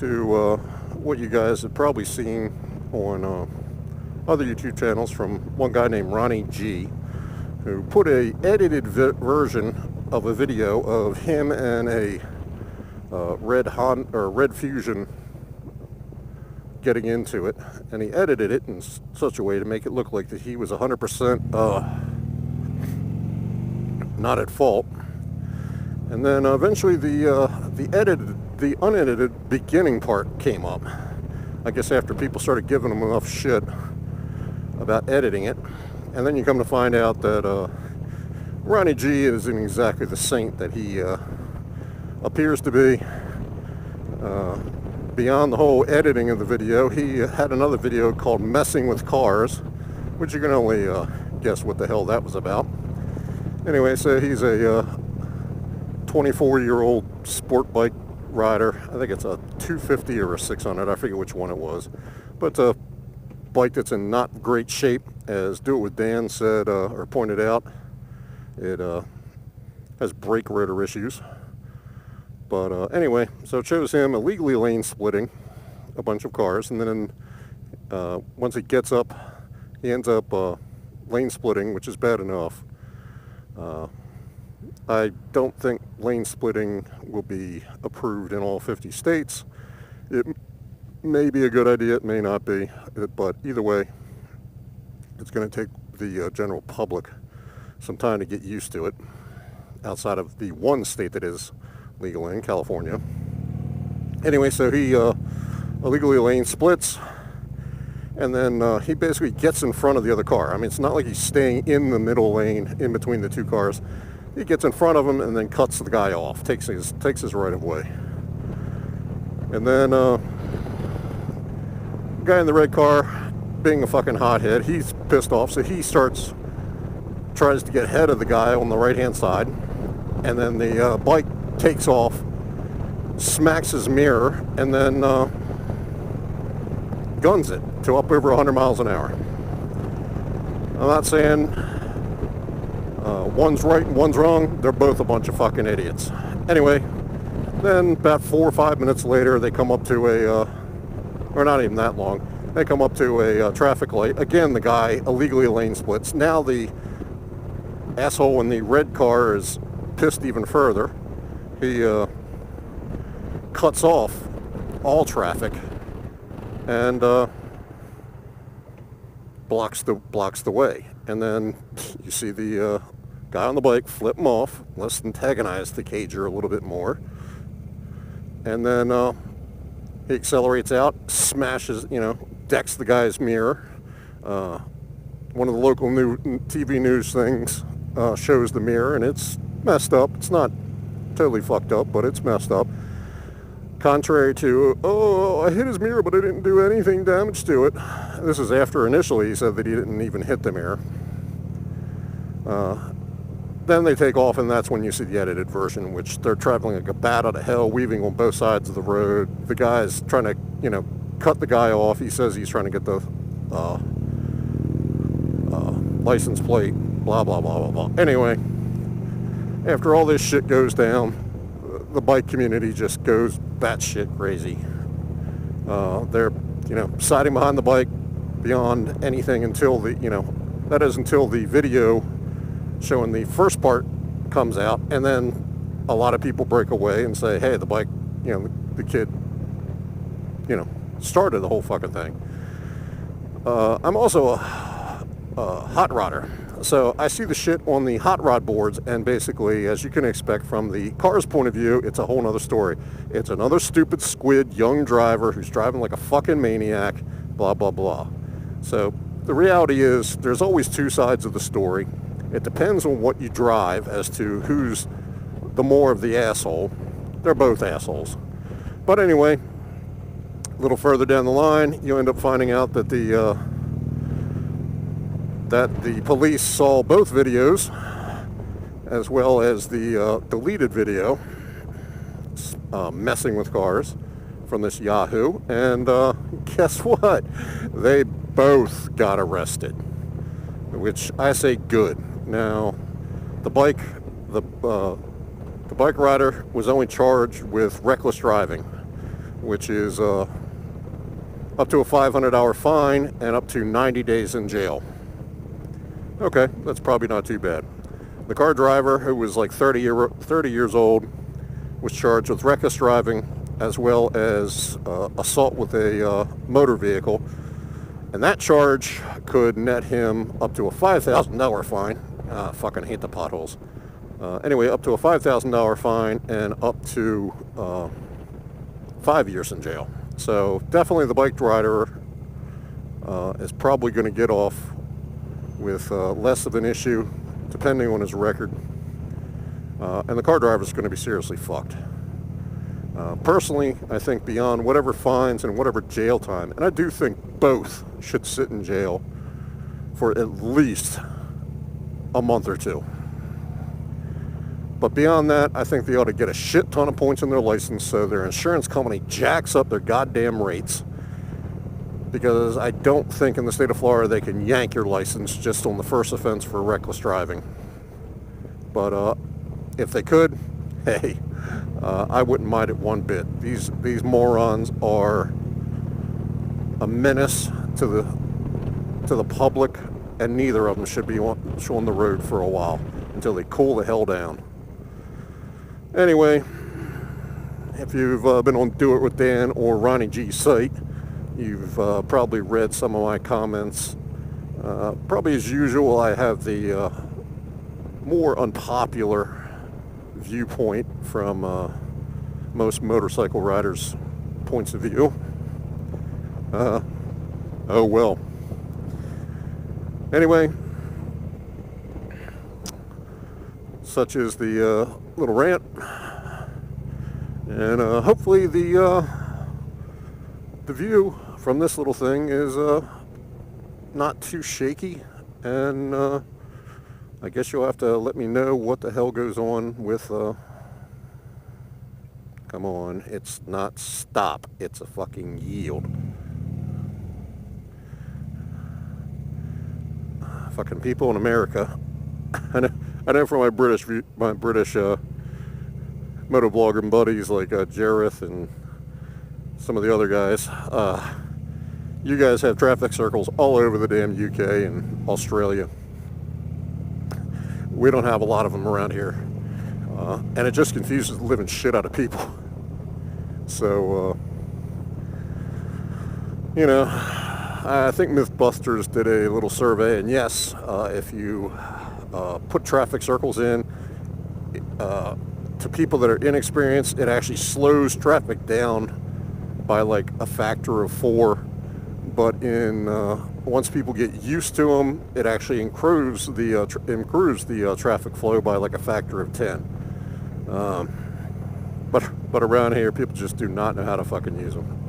to what you guys have probably seen on other YouTube channels from one guy named Ronnie G, who put a edited version of a video of him and a red Fusion getting into it, and he edited it in such a way to make it look like that he was 100% not at fault. And then eventually the unedited beginning part came up. I guess after people started giving him enough shit about editing it, and then you come to find out that Ronnie G isn't exactly the saint that he appears to be. Beyond the whole editing of the video, he had another video called Messing with Cars, which you can only guess what the hell that was about. Anyway, so he's a 24-year-old sport bike rider. I think it's a 250 or a 600, I forget which one it was. But it's a bike that's in not great shape, as Do It With Dan said, or pointed out. It has brake rotor issues. But anyway, so it shows him illegally lane splitting a bunch of cars, and then once he gets up, he ends up lane splitting, which is bad enough. I don't think lane splitting will be approved in all 50 states. It may be a good idea, it may not be, but either way, it's going to take the general public some time to get used to it, outside of the one state that is legal in, California. Anyway, so he illegally lane splits, and then he basically gets in front of the other car. I mean, it's not like he's staying in the middle lane in between the two cars. He gets in front of him and then cuts the guy off, takes his right of way. And then the guy in the red car, being a fucking hothead, he's pissed off, so he tries to get ahead of the guy on the right-hand side, and then the bike takes off, smacks his mirror, and then guns it to up over 100 miles an hour. I'm not saying one's right and one's wrong. They're both a bunch of fucking idiots. Anyway, then about 4 or 5 minutes later, they come up to or not even that long, they come up to a traffic light. Again, the guy illegally lane splits. Now the asshole in the red car is pissed even further. He cuts off all traffic and blocks the way. And then you see the guy on the bike flip him off. Let's antagonize the cager a little bit more. And then he accelerates out, smashes, decks the guy's mirror. One of the local TV news things shows the mirror, and it's messed up. It's not totally fucked up, but it's messed up. Contrary to, I hit his mirror, but I didn't do anything damage to it. This is after initially he said that he didn't even hit the mirror. Then they take off, and that's when you see the edited version, which they're traveling like a bat out of hell, weaving on both sides of the road. The guy's trying to, cut the guy off. He says he's trying to get the license plate, blah, blah, blah, blah, blah. Anyway, after all this shit goes down, the bike community just goes batshit crazy. They're, siding behind the bike beyond anything until until the video showing the first part comes out, and then a lot of people break away and say, hey, the bike, the kid, started the whole fucking thing. I'm also a hot rodder. So I see the shit on the hot rod boards, and basically, as you can expect from the car's point of view, it's a whole nother story. It's another stupid squid young driver who's driving like a fucking maniac, blah, blah, blah. So the reality is there's always two sides of the story. It depends on what you drive as to who's the more of the asshole. They're both assholes. But anyway, a little further down the line, you end up finding out that the police saw both videos, as well as the deleted video, Messing with Cars, from this Yahoo, and guess what? They both got arrested, which I say good. Now, the bike rider was only charged with reckless driving. which is up to a $500 fine and up to 90 days in jail. Okay, that's probably not too bad. The car driver, who was like 30 years old, was charged with reckless driving as well as assault with a motor vehicle. And that charge could net him up to a $5,000 fine. Fucking hate the potholes. Anyway, up to a $5,000 fine and up to 5 years in jail. So definitely the bike rider is probably going to get off with less of an issue, depending on his record. And the car driver is going to be seriously fucked. Personally, I think beyond whatever fines and whatever jail time, and I do think both should sit in jail for at least a month or two. But beyond that, I think they ought to get a shit ton of points in their license so their insurance company jacks up their goddamn rates. Because I don't think in the state of Florida they can yank your license just on the first offense for reckless driving. But if they could, hey, I wouldn't mind it one bit. These morons are a menace to the public, and neither of them should be on the road for a while until they cool the hell down. Anyway, if you've been on Do It With Dan or Ronnie G's site, you've probably read some of my comments. Probably as usual, I have the more unpopular viewpoint from most motorcycle riders' points of view. Oh well. Anyway, such is the little rant, and hopefully the view from this little thing is not too shaky, and I guess you'll have to let me know what the hell goes on with come on, it's not stop, it's a fucking yield. Fucking people in America. I know from my British motovlogger buddies like Jareth and some of the other guys. You guys have traffic circles all over the damn UK and Australia. We don't have a lot of them around here. And it just confuses the living shit out of people. So, you know, I think Mythbusters did a little survey, and yes, if you put traffic circles in to people that are inexperienced, it actually slows traffic down by like a factor of 4. But once people get used to them, it actually improves the traffic flow by like a factor of 10. But around here, people just do not know how to fucking use them.